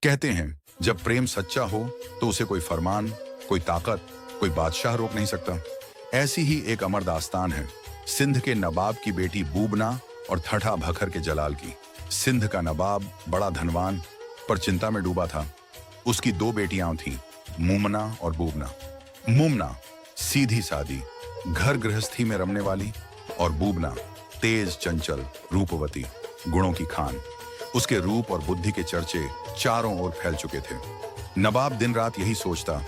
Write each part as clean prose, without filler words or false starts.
कहते हैं जब प्रेम सच्चा हो तो उसे कोई फरमान, कोई ताकत, कोई बादशाह रोक नहीं सकता। ऐसी ही एक अमर दास्तान है सिंध के नवाब की बेटी बूबना और ठठा भखर के जलाल की। सिंध का नवाब बड़ा धनवान पर चिंता में डूबा था। उसकी दो बेटियां थीं, मुमना और बूबना। मुमना सीधी सादी, घर गृहस्थी में रमने वाली, और बूबना तेज चंचल, रूपवती, गुणों की खान। उसके रूप और बुद्धि के चर्चे चारों ओर फैल चुके थे। नवाब दिन रात यही सोचता,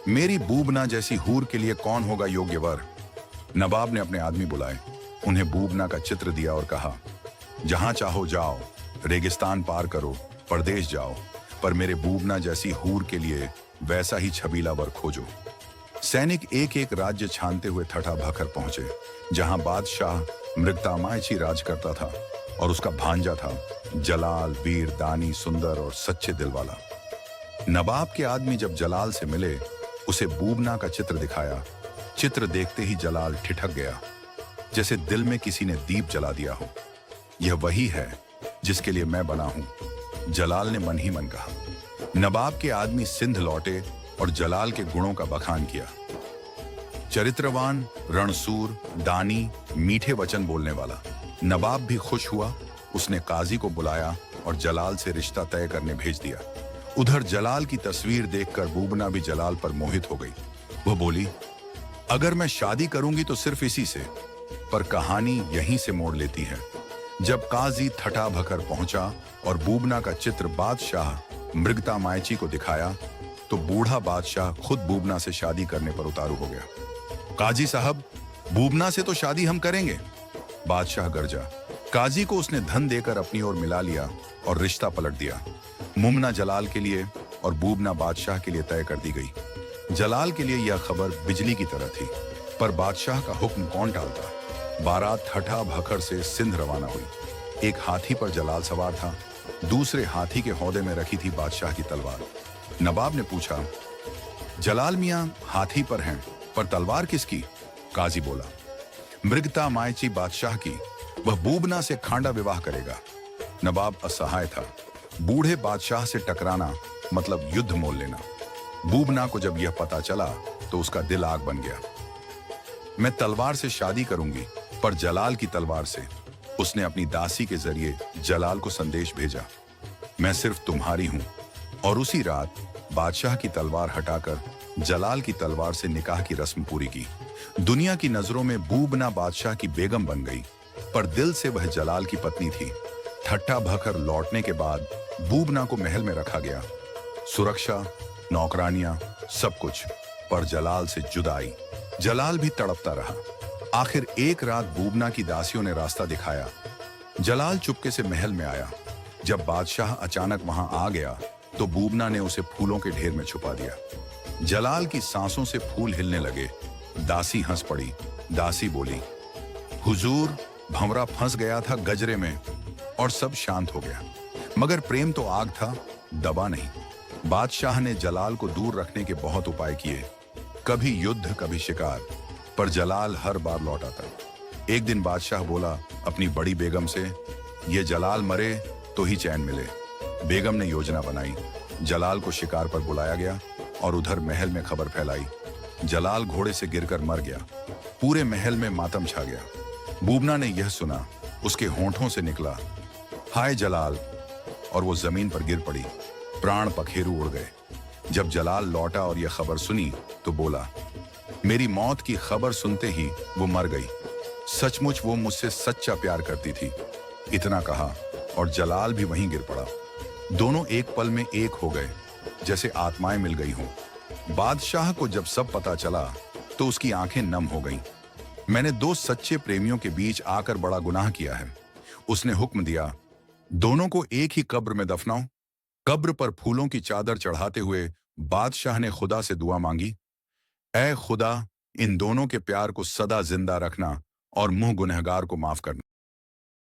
मेरी बूबना जैसी हूर के लिए कौन होगा योग्य वर। नवाब ने अपने आदमी बुलाए, उन्हें बूबना का चित्र दिया और कहा, जहां चाहो जाओ, रेगिस्तान पार करो, परदेश जाओ, पर मेरे बूबना जैसी हूर के लिए वैसा ही छबीला वर खोजो। सैनिक एक एक राज्य छानते हुए ठठा भखर पहुंचे, जहां बादशाह मृगतामायची राज करता था और उसका भांजा था जलाल, वीर, दानी, सुंदर और सच्चे दिल वाला। नवाब के आदमी जब जलाल से मिले, उसे बूबना का चित्र दिखाया। चित्र देखते ही जलाल ठिठक गया, जैसे दिल में किसी ने दीप जला दिया हो। यह वही है जिसके लिए मैं बना हूं, जलाल ने मन ही मन कहा। नवाब के आदमी सिंध लौटे और जलाल के गुणों का बखान किया। चरित्रवान, रणसूर, दानी, मीठे वचन बोलने वाला। नवाब भी खुश हुआ। उसने काजी को बुलाया और जलाल से रिश्ता तय करने भेज दिया। उधर जलाल की तस्वीर देखकर बूबना भी जलाल पर मोहित हो गई। वो बोली, अगर मैं शादी करूंगी तो सिर्फ इसी से। पर कहानी यहीं से मोड़ लेती है। जब काजी ठठा भखर पहुंचा और बूबना का चित्र बादशाह मृगतामायची को दिखाया, तो बूढ़ा बादशाह खुद बूबना से शादी करने पर उतारू हो गया। काजी साहब, बूबना से तो शादी हम करेंगे। बादशाह गरजा। काजी को उसने धन देकर अपनी ओर मिला लिया और रिश्ता पलट दिया। मुमना जलाल के लिए और बूबना बादशाह के लिए तय कर दी गई। जलाल के लिए यह खबर बिजली की तरह थी, पर बादशाह का हुक्म कौन टालता। बारात ठठा भखर से सिंध रवाना हुई। एक हाथी पर जलाल सवार था, दूसरे हाथी के हौदे में रखी थी बादशाह की तलवार। नवाब ने पूछा, जलाल मियां हाथी पर हैं, पर तलवार किसकी? काजी बोला, मृगतामायची बादशाह की। वह बूबना से खांडा विवाह करेगा। नवाब असहाय था। बूढ़े बादशाह से टकराना मतलब युद्ध मोल लेना। बूबना को जब यह पता चला तो उसका दिल आग बन गया। मैं तलवार से शादी करूंगी, पर जलाल की तलवार से। उसने अपनी दासी के जरिए जलाल को संदेश भेजा, मैं सिर्फ तुम्हारी हूं। और उसी रात बादशाह की तलवार हटाकर जलाल की तलवार से निकाह की रस्म पूरी की। दुनिया की नजरों में बूबना बादशाह की बेगम बन गई, पर दिल से वह जलाल की पत्नी थी। ठट्ठा भखर लौटने के बाद बूबना को महल में रखा गया, सुरक्षा, नौकरानियां, सब कुछ, पर जलाल से जुदाई। जलाल भी तड़पता रहा। आखिर एक रात बूबना की दासियों ने रास्ता दिखाया। जलाल चुपके से महल में आया। जब बादशाह अचानक वहां आ गया तो बूबना ने उसे फूलों के ढेर में छुपा दिया। जलाल की सांसों से फूल हिलने लगे। दासी हंस पड़ी। दासी बोली, हुजूर, भंवरा फंस गया था गजरे में और सब शांत हो गया। मगर प्रेम तो आग था, दबा नहीं। बादशाह ने जलाल को दूर रखने के बहुत उपाय किए, कभी युद्ध, कभी शिकार, पर जलाल हर बार लौट आता। एक दिन बादशाह बोला अपनी बड़ी बेगम से, ये जलाल मरे तो ही चैन मिले। बेगम ने योजना बनाई। जलाल को शिकार पर बुलाया गया और उधर महल में खबर फैलाई, जलाल घोड़े से गिरकर मर गया। पूरे महल में मातम छा गया। बूबना ने यह सुना, उसके होंठों से निकला, हाय जलाल, और वो जमीन पर गिर पड़ी। प्राण पखेरु उड़ गए। जब जलाल लौटा और यह खबर सुनी तो बोला, मेरी मौत की खबर सुनते ही वो मर गई। सचमुच वो मुझसे सच्चा प्यार करती थी। इतना कहा और जलाल भी वहीं गिर पड़ा। दोनों एक पल में एक हो गए, जैसे आत्माएं मिल गई हों। बादशाह को जब सब पता चला तो उसकी आंखें नम हो गईं। मैंने दो सच्चे प्रेमियों के बीच आकर बड़ा गुनाह किया है। उसने हुक्म दिया, दोनों को एक ही कब्र में दफनाओ। कब्र पर फूलों की चादर चढ़ाते हुए बादशाह ने खुदा से दुआ मांगी, ऐ खुदा, इन दोनों के प्यार को सदा जिंदा रखना और मुंह गुनहगार को माफ करना।